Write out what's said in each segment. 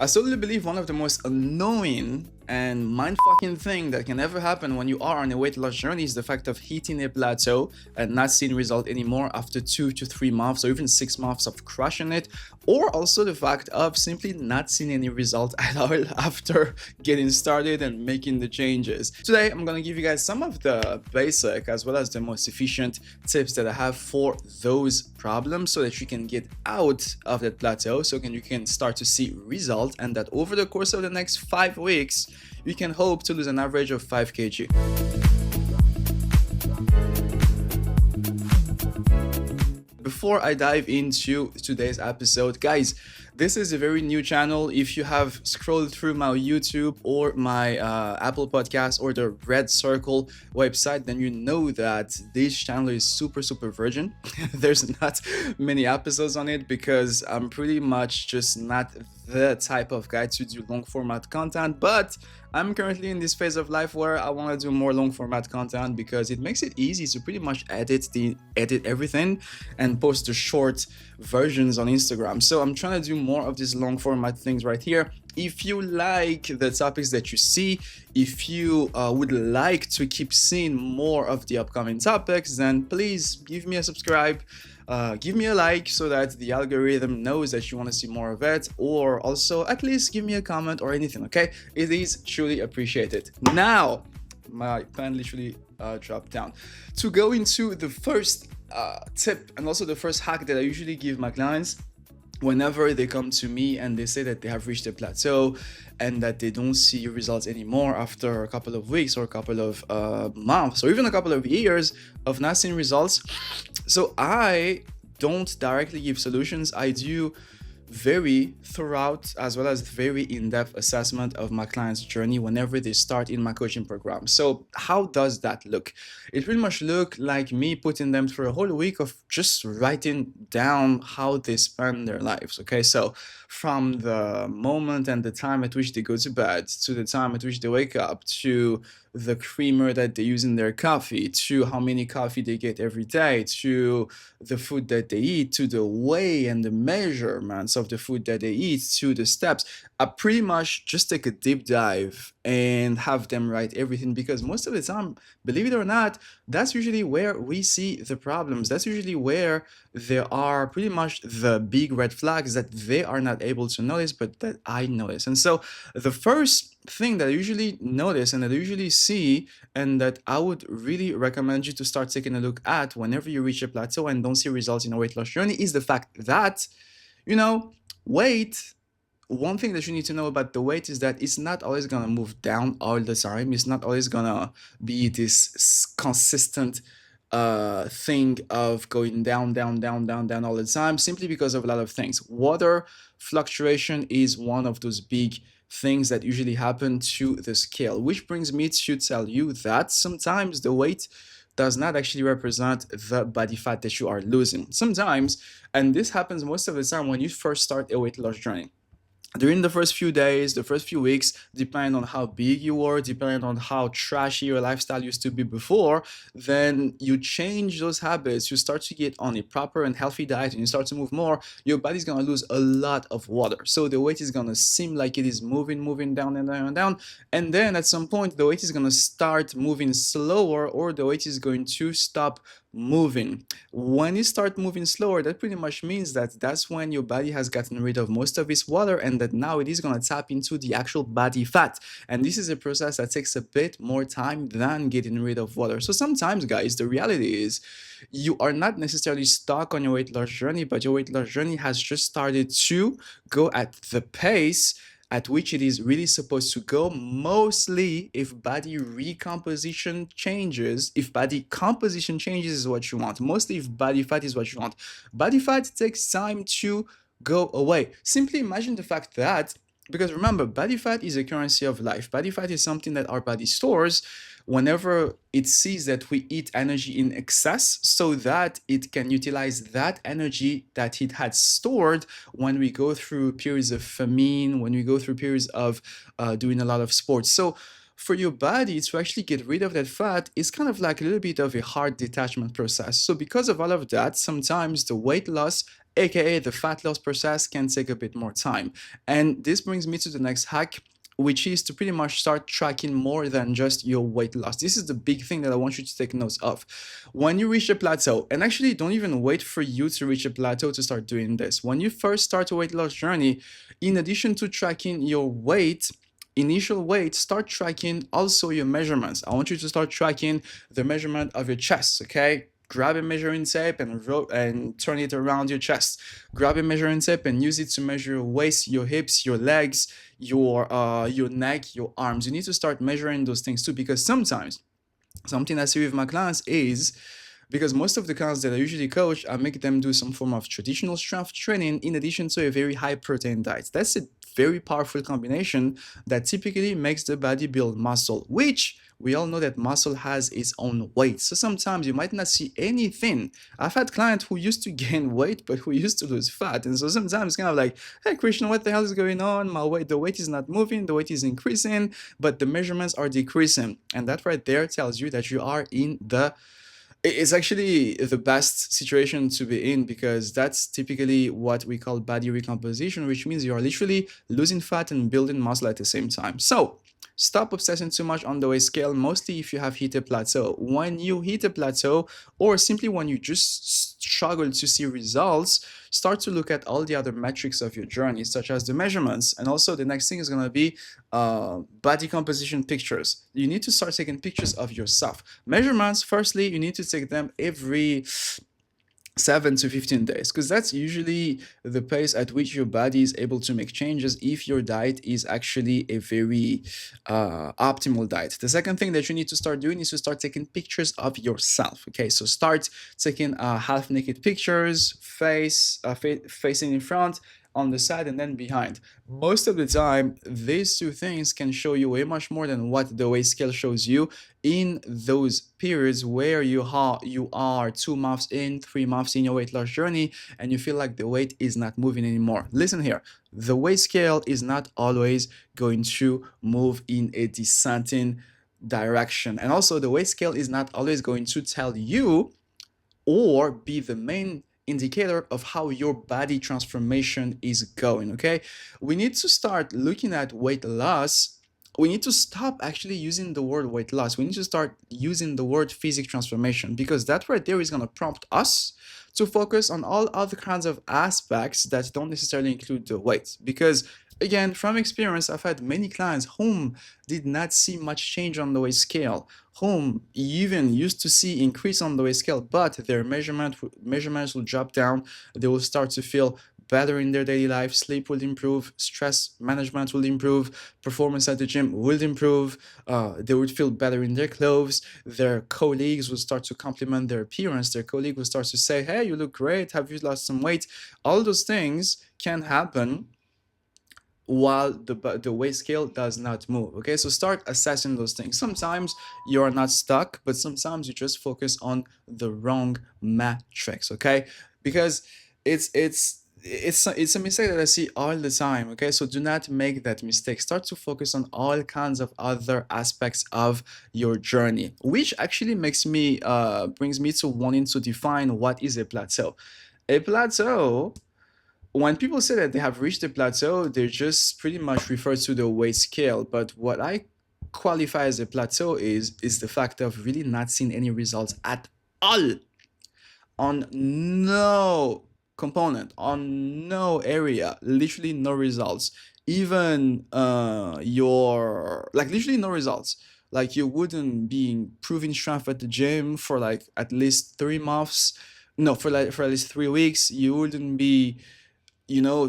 I solely believe one of the most annoying and mind-fucking thing that can ever happen when you are on a weight loss journey is the fact of hitting a plateau and not seeing result anymore after 2 to 3 months or even 6 months of crushing it, or also the fact of simply not seeing any result at all after getting started and making the changes. Today, I'm gonna give you guys some of the basic as well as the most efficient tips that I have for those problems so that you can get out of that plateau, so you can start to see results, and that over the course of the next 5 weeks you can hope to lose an average of 5 kg. Before I dive into today's episode, guys, this is a very new channel. If you have scrolled through my YouTube or my Apple Podcast or the Red Circle website, then you know that this channel is super virgin. There's not many episodes on it because I'm pretty much just not the type of guy to do long format content, but I'm currently in this phase of life where I want to do more long format content because it makes it easy to pretty much edit everything and post the short versions on Instagram. So I'm trying to do more of these long format things right here. If you like the topics that you see, if you would like to keep seeing more of the upcoming topics, then please give me a subscribe. Give me a like so that the algorithm knows that you want to see more of it, or also at least give me a comment or anything, okay? It is truly appreciated. Now, my pen literally dropped down. To go into the first tip and also the first hack that I usually give my clients whenever they come to me and they say that they have reached a plateau and that they don't see results anymore after a couple of weeks or a couple of months or even a couple of years of not seeing results. So I don't directly give solutions. I do very thorough as well as very in-depth assessment of my client's journey whenever they start in my coaching program. So how does that look? It pretty much look like me putting them through a whole week of just writing down how they spend their lives. Okay, so from the moment and the time at which they go to bed to the time at which they wake up, to the creamer that they use in their coffee, to how many coffee they get every day, to the food that they eat, to the way and the measurements of the food that they eat, to the steps. I pretty much just take a deep dive and have them write everything, because most of the time, believe it or not, that's usually where we see the problems. That's usually where there are pretty much the big red flags that they are not able to notice, but that I notice. And so the first thing that I usually notice and that I usually see, and that I would really recommend you to start taking a look at whenever you reach a plateau and don't see results in a weight loss journey, is the fact that, weight. One thing that you need to know about the weight is that it's not always gonna move down all the time. It's not always gonna be this consistent thing of going down all the time, simply because of a lot of things. Water fluctuation is one of those big things that usually happen to the scale, which brings me to tell you that sometimes the weight does not actually represent the body fat that you are losing. Sometimes, and this happens most of the time when you first start a weight loss journey, during the first few days, the first few weeks, depending on how big you were, depending on how trashy your lifestyle used to be before, then you change those habits, you start to get on a proper and healthy diet, and you start to move more, your body's gonna lose a lot of water. So the weight is gonna seem like it is moving down and down and down. And then at some point, the weight is gonna start moving slower, or the weight is going to stop moving. When you start moving slower, that pretty much means that that's when your body has gotten rid of most of its water, and that now it is going to tap into the actual body fat. And this is a process that takes a bit more time than getting rid of water. So sometimes, guys, the reality is you are not necessarily stuck on your weight loss journey, but your weight loss journey has just started to go at the pace at which it is really supposed to go, mostly if body recomposition changes. If body composition changes is what you want, mostly if body fat is what you want. Body fat takes time to go away. Simply imagine the fact that, because remember, body fat is a currency of life. Body fat is something that our body stores whenever it sees that we eat energy in excess, so that it can utilize that energy that it had stored when we go through periods of famine, when we go through periods of doing a lot of sports. So for your body to actually get rid of that fat is kind of like a little bit of a hard detachment process. So because of all of that, sometimes the weight loss aka the fat loss process can take a bit more time. And this brings me to the next hack, which is to pretty much start tracking more than just your weight loss. This is the big thing that I want you to take notes of. When you reach a plateau, and actually don't even wait for you to reach a plateau to start doing this. When you first start a weight loss journey, in addition to tracking your weight, initial weight, start tracking also your measurements. I want you to start tracking the measurement of your chest, okay? Grab a measuring tape and turn it around your chest. Grab a measuring tape and use it to measure your waist, your hips, your legs, your neck, your arms. You need to start measuring those things too, because sometimes something I see with my clients is, because most of the clients that I usually coach, I make them do some form of traditional strength training in addition to a very high protein diet. That's a very powerful combination that typically makes the body build muscle, which we all know that muscle has its own weight. So sometimes you might not see anything. I've had clients who used to gain weight, but who used to lose fat. And so sometimes it's kind of like, hey, Christian, what the hell is going on? The weight is not moving, the weight is increasing, but the measurements are decreasing. And that right there tells you that you are in the it's actually the best situation to be in, because that's typically what we call body recomposition, which means you are literally losing fat and building muscle at the same time. So stop obsessing too much on the weight scale, mostly if you have hit a plateau. When you hit a plateau, or simply when you just struggle to see results, start to look at all the other metrics of your journey, such as the measurements. And also the next thing is going to be body composition pictures. You need to start taking pictures of yourself. Measurements, firstly, you need to take them every 7 to 15 days, because that's usually the pace at which your body is able to make changes if your diet is actually a very optimal diet. The second thing that you need to start doing is to start taking pictures of yourself. Okay, so start taking half naked pictures, facing in front, on the side, and then behind. Most of the time, these two things can show you way much more than what the weight scale shows you in those periods where you are 2 months in, 3 months in your weight loss journey, and you feel like the weight is not moving anymore. Listen here, the weight scale is not always going to move in a descending direction. And also the weight scale is not always going to tell you or be the main indicator of how your body transformation is going. Okay, we need to start looking at weight loss. We need to stop actually using the word weight loss. We need to start using the word physique transformation, because that right there is going to prompt us to focus on all other kinds of aspects that don't necessarily include the weight. Because again, from experience, I've had many clients whom did not see much change on the weight scale, whom even used to see increase on the weight scale, but their measurements will drop down. They will start to feel better in their daily life, sleep will improve, stress management will improve, performance at the gym will improve, they would feel better in their clothes, their colleagues will start to compliment their appearance, their colleague will start to say, hey, you look great, have you lost some weight? All those things can happen while the weight scale does not move. Okay, so start assessing those things. Sometimes you are not stuck, but sometimes you just focus on the wrong metrics. Okay, because it's a mistake that I see all the time. Okay, so do not make that mistake. Start to focus on all kinds of other aspects of your journey, which actually brings me to wanting to define what is a plateau. A plateau, when people say that they have reached a plateau, they just pretty much refer to the weight scale. But what I qualify as a plateau is the fact of really not seeing any results at all on no component, on no area, literally no results. Even your like literally no results. Like you wouldn't be improving strength at the gym for like at least 3 months. No, for at least 3 weeks. You wouldn't be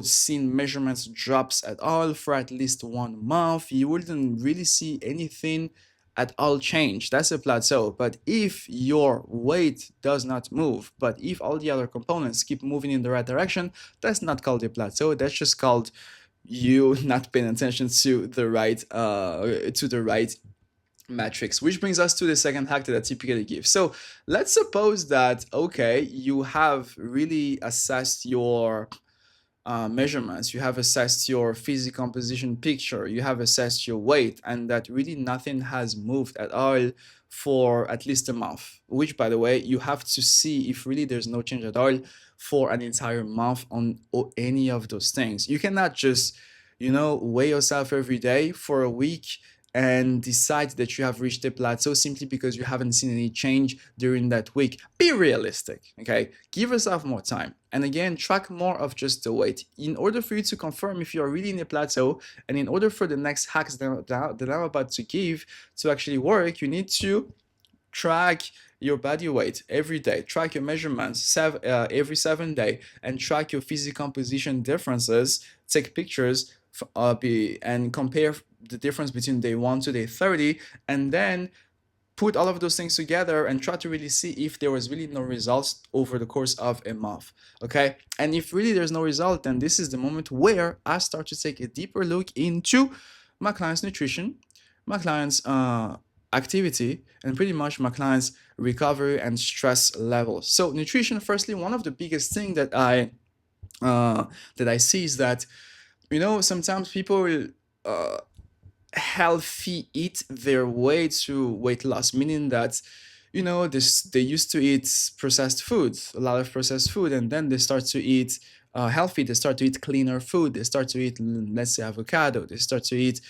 seeing measurements drops at all for at least 1 month. You wouldn't really see anything at all change. That's a plateau. But if your weight does not move, but if all the other components keep moving in the right direction, that's not called a plateau. That's just called you not paying attention to the right metrics, which brings us to the second hack that I typically give. So let's suppose that, okay, you have really assessed your measurements, you have assessed your physical composition picture, you have assessed your weight, and that really nothing has moved at all for at least a month, which by the way, you have to see if really there's no change at all for an entire month on any of those things. You cannot just, weigh yourself every day for a week and decide that you have reached a plateau simply because you haven't seen any change during that week. Be realistic, okay? Give yourself more time. And again, track more of just the weight. In order for you to confirm if you are really in a plateau, and in order for the next hacks that I'm about to give to actually work, you need to track your body weight every day, track your measurements every 7 day, and track your physical composition differences. Take pictures and compare the difference between day 1 to day 30, and then put all of those things together and try to really see if there was really no results over the course of a month. Okay, and if really there's no result, then this is the moment where I start to take a deeper look into my client's nutrition, my client's activity, and pretty much my client's recovery and stress levels. So nutrition, firstly, one of the biggest thing that I see is that, sometimes people uh, healthy eat their way to weight loss, meaning that, they used to eat processed food, a lot of processed food, and then they start to eat healthy. They start to eat cleaner food. They start to eat, let's say, avocado. They start to eat,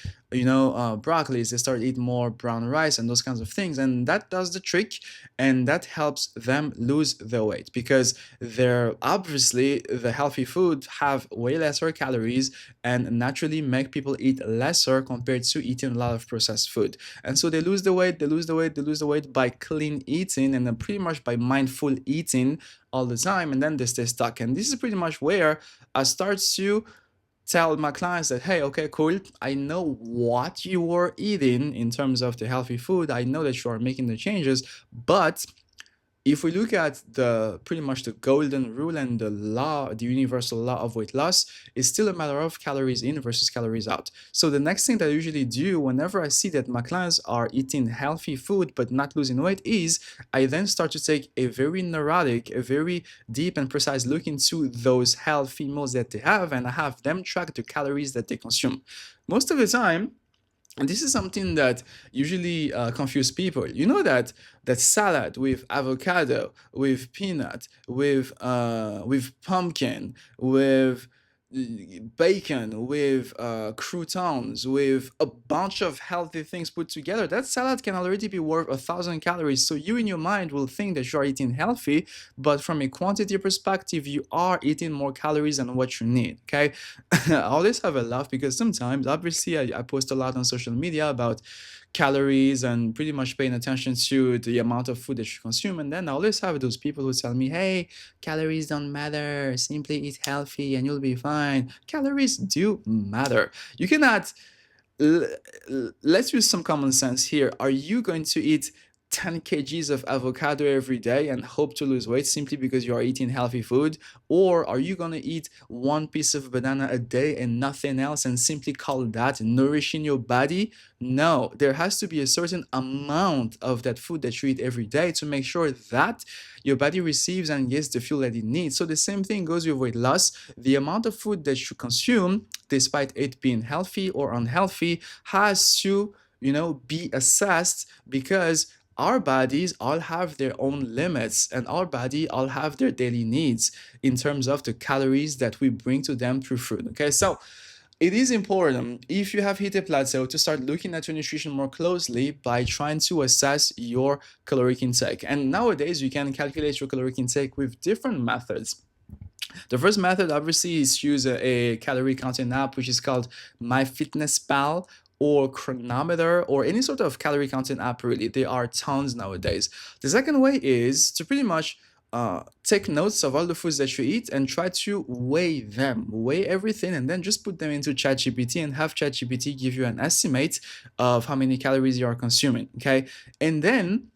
broccoli. They start to eat more brown rice and those kinds of things, and that does the trick, and that helps them lose the weight because they're obviously the healthy food have way lesser calories and naturally make people eat lesser compared to eating a lot of processed food. And so they lose the weight, they lose the weight, they lose the weight by clean eating and then pretty much by mindful eating all the time, and then they stay stuck. And this is pretty much where I start to tell my clients that, hey, okay, cool, I know what you were eating in terms of the healthy food, I know that you are making the changes, but if we look at the pretty much the golden rule and the law, the universal law of weight loss, it's still a matter of calories in versus calories out. So the next thing that I usually do whenever I see that my clients are eating healthy food but not losing weight is I then start to take a very neurotic, a very deep and precise look into those healthy meals that they have, and I have them track the calories that they consume. Most of the time, and this is something that usually confuse people. You know that salad with avocado, with peanut, with pumpkin, with bacon, with croutons, with a bunch of healthy things put together, that salad can already be worth 1,000 calories. So you in your mind will think that you are eating healthy, but from a quantity perspective, you are eating more calories than what you need. Okay, I always have a laugh because sometimes, obviously, I post a lot on social media about calories and pretty much paying attention to the amount of food that you consume. And then I always have those people who tell me, hey, calories don't matter, simply eat healthy and you'll be fine. Calories do matter. You cannot, let's use some common sense here. Are you going to eat 10 kgs of avocado every day and hope to lose weight simply because you are eating healthy food? Or are you going to eat one piece of banana a day and nothing else and simply call that nourishing your body? No, there has to be a certain amount of that food that you eat every day to make sure that your body receives and gets the fuel that it needs. So the same thing goes with weight loss. The amount of food that you consume, despite it being healthy or unhealthy, has to, be assessed because our bodies all have their own limits and our body all have their daily needs in terms of the calories that we bring to them through food. Okay, so it is important, if you have hit a plateau, to start looking at your nutrition more closely by trying to assess your caloric intake. And nowadays you can calculate your caloric intake with different methods. The first method, obviously, is to use a calorie counting app, which is called MyFitnessPal or Chronometer or any sort of calorie counting app, really. There are tons nowadays. The second way is to pretty much take notes of all the foods that you eat and try to weigh them, weigh everything, and then just put them into ChatGPT and have ChatGPT give you an estimate of how many calories you are consuming, okay? And then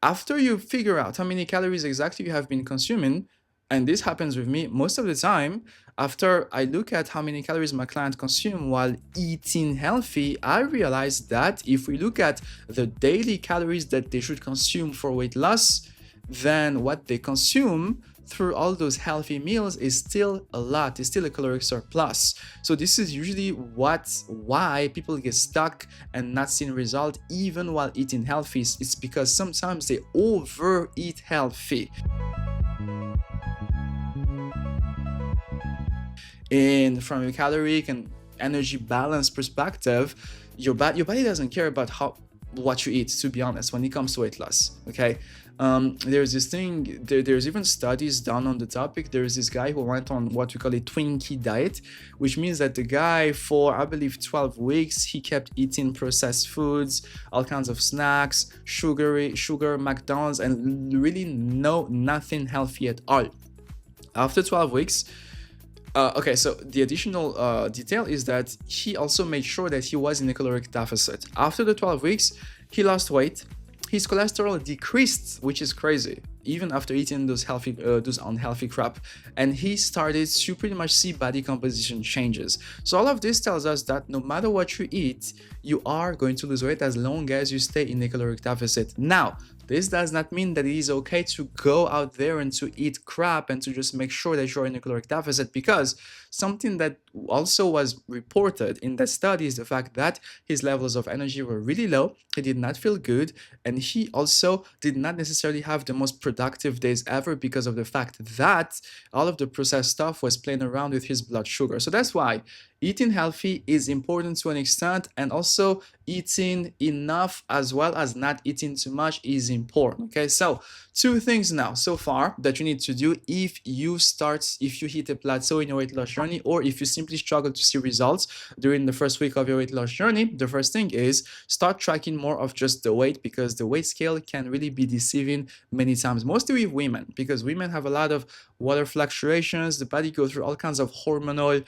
after you figure out how many calories exactly you have been consuming, and this happens with me most of the time, after I look at how many calories my client consume while eating healthy, I realize that if we look at the daily calories that they should consume for weight loss, then what they consume through all those healthy meals is still a lot, is still a caloric surplus. So this is usually why people get stuck and not seeing result even while eating healthy. It's because sometimes they overeat healthy. And from a caloric and energy balance perspective, your body doesn't care about how what you eat, to be honest, when it comes to weight loss. Okay. There's this thing, there's even studies done on the topic. There's this guy who went on what we call a Twinkie diet, which means that the guy, for I believe 12 weeks, he kept eating processed foods, all kinds of snacks, sugar, McDonald's, and really nothing healthy at all. After 12 weeks, okay, so the additional detail is that he also made sure that he was in a caloric deficit. After the 12 weeks, he lost weight. His cholesterol decreased, which is crazy, even after eating those unhealthy crap. And he started to pretty much see body composition changes. So all of this tells us that no matter what you eat, you are going to lose weight as long as you stay in a caloric deficit. Now, this does not mean that it is okay to go out there and to eat crap and to just make sure that you're in a caloric deficit, because something that also was reported in that study is the fact that his levels of energy were really low. He did not feel good, and he also did not necessarily have the most productive days ever because of the fact that all of the processed stuff was playing around with his blood sugar. So that's why eating healthy is important to an extent, and also eating enough as well as not eating too much is important. Okay, so two things now so far that you need to do if you hit a plateau in your weight loss journey, or if you simply struggle to see results during the first week of your weight loss journey. The first thing is start tracking more of just the weight, because the weight scale can really be deceiving many times, mostly with women, because women have a lot of water fluctuations. The body goes through all kinds of hormonal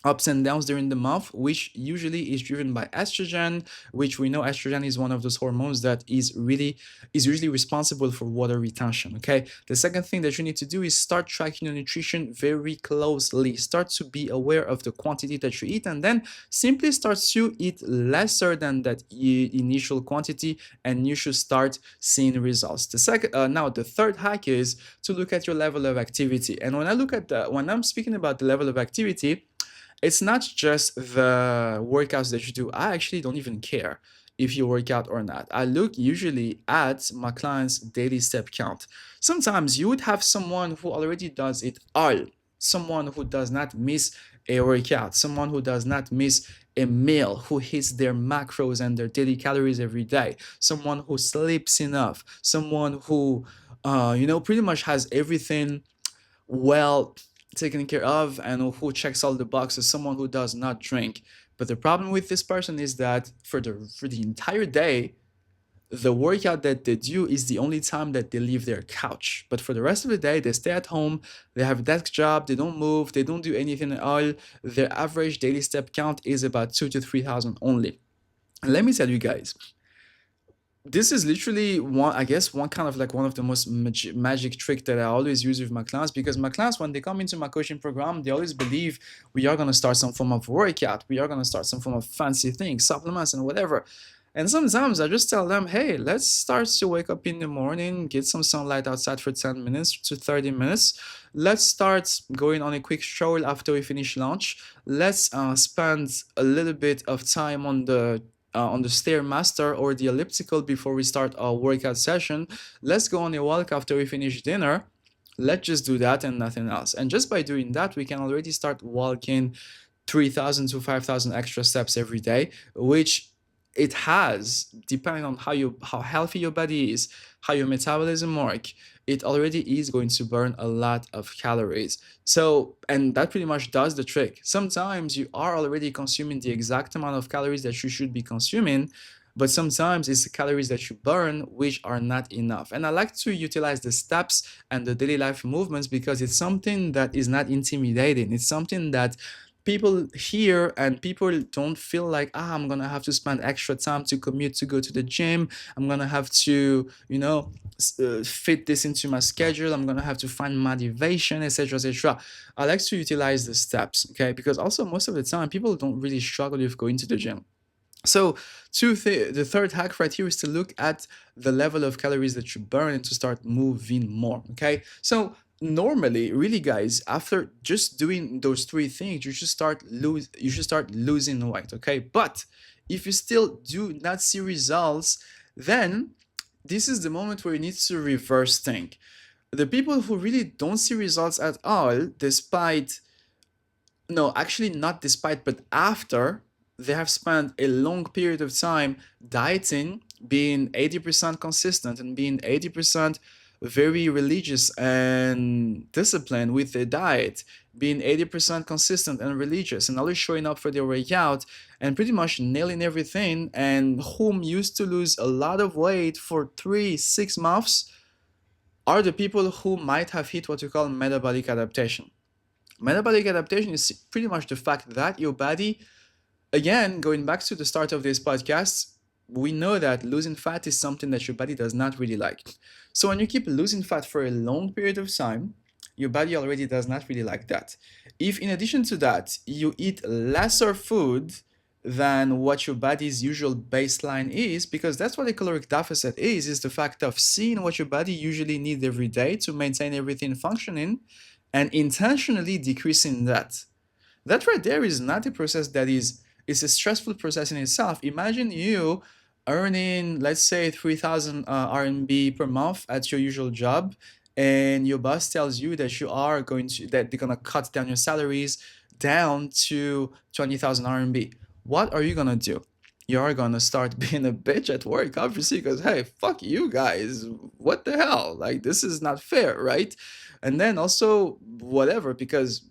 ups and downs during the month, which usually is driven by estrogen, which we know estrogen is one of those hormones that is usually responsible for water retention. Okay, the second thing that you need to do is start tracking your nutrition very closely. Start to be aware of the quantity that you eat, and then simply start to eat lesser than that initial quantity, and you should start seeing results. Now the third hack is to look at your level of activity. And when I'm speaking about the level of activity, it's not just the workouts that you do. I actually don't even care if you work out or not. I look usually at my clients' daily step count. Sometimes you would have someone who already does it all, someone who does not miss a workout, someone who does not miss a meal, who hits their macros and their daily calories every day, someone who sleeps enough, someone who, pretty much has everything well taken care of, and who checks all the boxes, someone who does not drink. But the problem with this person is that for the entire day, the workout that they do is the only time that they leave their couch. But for the rest of the day, they stay at home, they have a desk job, they don't move, they don't do anything at all. Their average daily step count is about 2 to 3,000 only. And let me tell you guys, this is literally one kind of like one of the most magic trick that I always use with my clients, because my clients, when they come into my coaching program, they always believe we are going to start some form of workout, we are going to start some form of fancy thing, supplements and whatever. And sometimes I just tell them, hey, let's start to wake up in the morning, get some sunlight outside for 10 minutes to 30 minutes. Let's start going on a quick stroll after we finish lunch. Let's spend a little bit of time on the stairmaster or the elliptical before we start our workout session. Let's go on a walk after we finish dinner. Let's just do that and nothing else. And just by doing that, we can already start walking 3,000 to 5,000 extra steps every day, which it has, depending on how healthy your body is, how your metabolism works, it already is going to burn a lot of calories. So, and that pretty much does the trick. Sometimes you are already consuming the exact amount of calories that you should be consuming, but sometimes it's the calories that you burn which are not enough. And I like to utilize the steps and the daily life movements, because it's something that is not intimidating. It's something that people hear and people don't feel like, I'm gonna have to spend extra time to commute to go to the gym, I'm gonna have to fit this into my schedule, I'm gonna have to find motivation, etc., etc. I like to utilize the steps, okay, because also most of the time people don't really struggle with going to the gym. So the third hack right here is to look at the level of calories that you burn and to start moving more. Okay, so normally, really, guys, after just doing those three things, you should start losing weight. Okay, but if you still do not see results, then this is the moment where you need to reverse think. The people who really don't see results at all, despite No, actually, not despite, but after they have spent a long period of time dieting, being 80% consistent and being 80% very religious and disciplined with their diet, being 80% consistent and religious, and always showing up for their workout and pretty much nailing everything, and whom used to lose a lot of weight for 3, 6 months, are the people who might have hit what we call metabolic adaptation. Metabolic adaptation is pretty much the fact that your body, again, going back to the start of this podcast, we know that losing fat is something that your body does not really like. So when you keep losing fat for a long period of time, your body already does not really like that. If in addition to that, you eat lesser food than what your body's usual baseline is, because that's what a caloric deficit is the fact of seeing what your body usually needs every day to maintain everything functioning and intentionally decreasing that. That right there is not a process that is, it's a stressful process in itself. Imagine you earning, let's say, 3,000 RMB per month at your usual job, and your boss tells you that that they're gonna cut down your salaries down to 20,000 RMB. What are you gonna do? You're gonna start being a bitch at work, obviously, because hey, fuck you guys. What the hell? Like, this is not fair, right? And then also whatever, because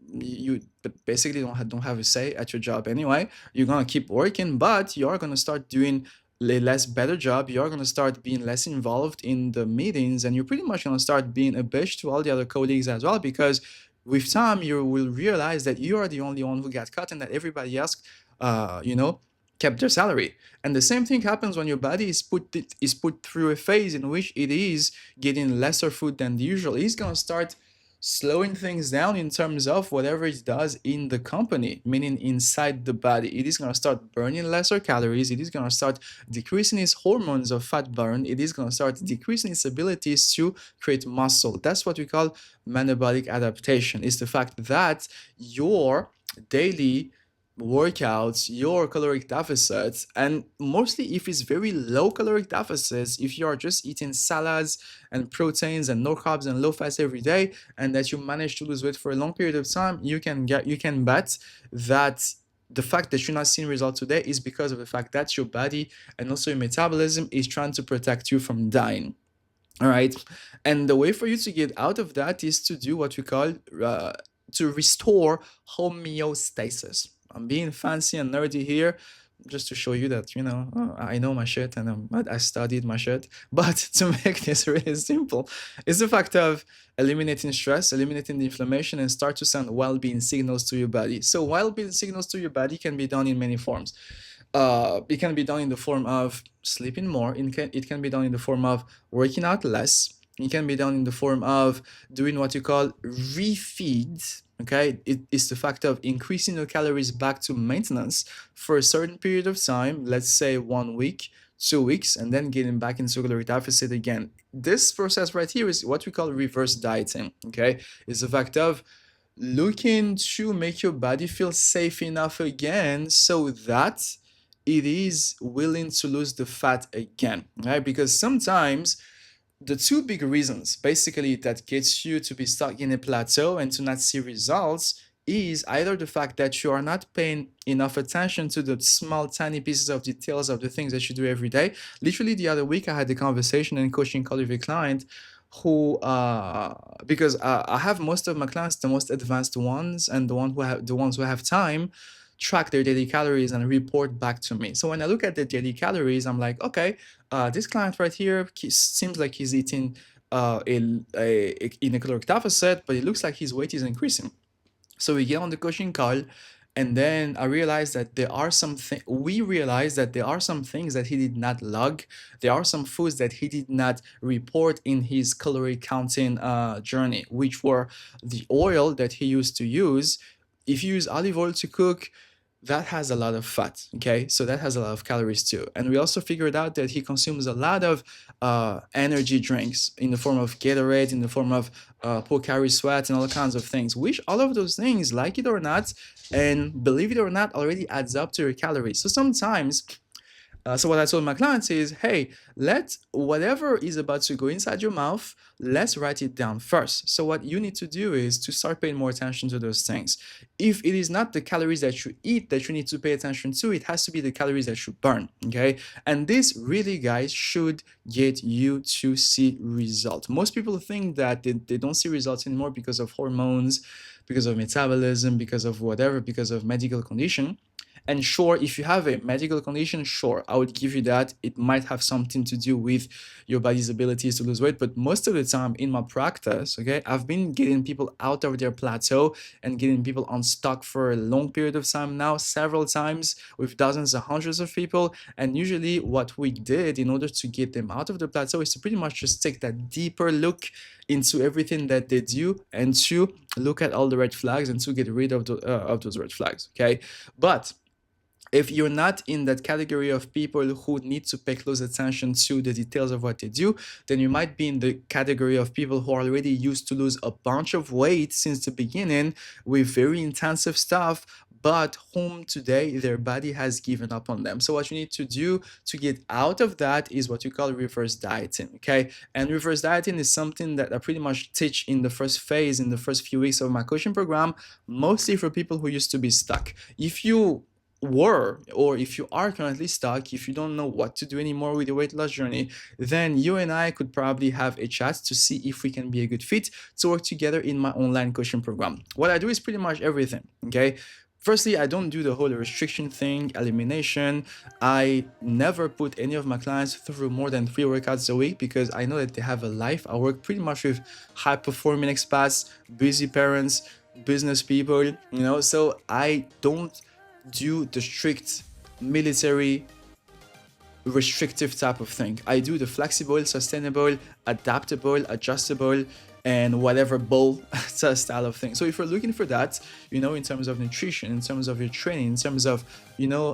you basically don't have a say at your job anyway. You're gonna keep working, but you're gonna start doing a less better job. You're gonna start being less involved in the meetings, and you're pretty much gonna start being a bitch to all the other colleagues as well, because with time you will realize that you are the only one who got cut and that everybody else, you know, kept their salary. And the same thing happens when your body is put through a phase in which it is getting lesser food than the usual. It's gonna start slowing things down in terms of whatever it does in the company, meaning inside the body. It is going to start burning lesser calories. It is going to start decreasing its hormones of fat burn. It is going to start decreasing its abilities to create muscle. That's what we call metabolic adaptation. It's the fact that your daily workouts, your caloric deficits, and mostly if it's very low caloric deficits, if you are just eating salads and proteins and no carbs and low fats every day, and that you manage to lose weight for a long period of time, you can bet that the fact that you're not seeing results today is because of the fact that your body and also your metabolism is trying to protect you from dying. All right. And the way for you to get out of that is to do what we call to restore homeostasis. I'm being fancy and nerdy here just to show you that, I know my shit and I studied my shit. But to make this really simple, it's the fact of eliminating stress, eliminating the inflammation, and start to send well-being signals to your body. So well-being signals to your body can be done in many forms. It can be done in the form of sleeping more. It can be done in the form of working out less. It can be done in the form of doing what you call refeed. Okay, it is the fact of increasing your calories back to maintenance for a certain period of time, let's say 1 week, 2 weeks, and then getting back into caloric deficit again. This process right here is what we call reverse dieting. Okay, it's the fact of looking to make your body feel safe enough again so that it is willing to lose the fat again, right? Because sometimes the two big reasons basically that gets you to be stuck in a plateau and to not see results is either the fact that you are not paying enough attention to the small tiny pieces of details of the things that you do every day. Literally the other week I had a conversation and coaching call with a client who because I have most of my clients, the most advanced ones and the ones who have time, track their daily calories and report back to me. So when I look at the daily calories, I'm like, okay, this client right here seems like he's eating in a caloric deficit, but it looks like his weight is increasing. So we get on the coaching call, and then I realized that we realized that there are some things that he did not log. There are some foods that he did not report in his calorie counting journey, which were the oil that he used to use. If you use olive oil to cook, that has a lot of fat, okay? So that has a lot of calories too. And we also figured out that he consumes a lot of energy drinks in the form of Gatorade, in the form of Pocari Sweat, and all kinds of things, which all of those things, like it or not, and believe it or not, already adds up to your calories. So sometimes So what I told my clients is, hey, let whatever is about to go inside your mouth, let's write it down first. So what you need to do is to start paying more attention to those things. If it is not the calories that you eat that you need to pay attention to, it has to be the calories that you burn. Okay. And this really, guys, should get you to see results. Most people think that they don't see results anymore because of hormones, because of metabolism, because of whatever, because of medical condition. And sure, if you have a medical condition, sure, I would give you that. It might have something to do with your body's abilities to lose weight. But most of the time in my practice, okay, I've been getting people out of their plateau and getting people unstuck for a long period of time now, several times with dozens and hundreds of people. And usually what we did in order to get them out of the plateau is to pretty much just take that deeper look into everything that they do and to look at all the red flags and to get rid of those red flags, okay? But if you're not in that category of people who need to pay close attention to the details of what they do, then you might be in the category of people who are already used to lose a bunch of weight since the beginning with very intensive stuff, but whom today their body has given up on them. So what you need to do to get out of that is what you call reverse dieting, okay? And reverse dieting is something that I pretty much teach in the first phase, in the first few weeks of my coaching program, mostly for people who used to be stuck. If you were, or if you are currently stuck, if you don't know what to do anymore with your weight loss journey, then you and I could probably have a chat to see if we can be a good fit to work together in my online coaching program. What I do is pretty much everything, okay? Firstly, I don't do the whole restriction thing, elimination. I never put any of my clients through more than 3 workouts a week because I know that they have a life. I work pretty much with high-performing expats, busy parents, business people, so I don't do the strict military restrictive type of thing. I do the flexible, sustainable, adaptable, adjustable, and whatever bowl style of thing. So if you're looking for that, in terms of nutrition, in terms of your training, in terms of,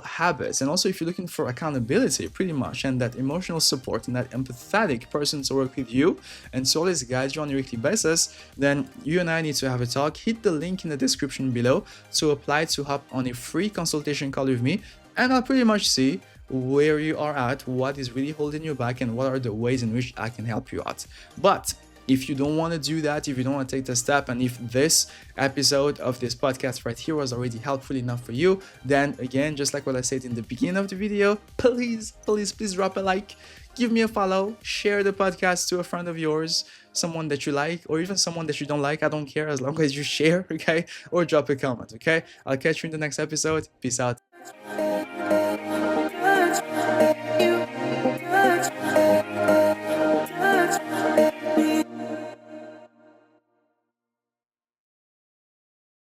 habits, and also if you're looking for accountability pretty much, and that emotional support and that empathetic person to work with you and to always guide you on a weekly basis, then you and I need to have a talk. Hit the link in the description below to apply to hop on a free consultation call with me, and I'll pretty much see where you are at, what is really holding you back, and what are the ways in which I can help you out. But if you don't want to do that, if you don't want to take the step, and if this episode of this podcast right here was already helpful enough for you, then again, just like what I said in the beginning of the video, please drop a like, give me a follow, share the podcast to a friend of yours, someone that you like, or even someone that you don't like. I don't care as long as you share, okay? Or drop a comment, okay? I'll catch you in the next episode. Peace out.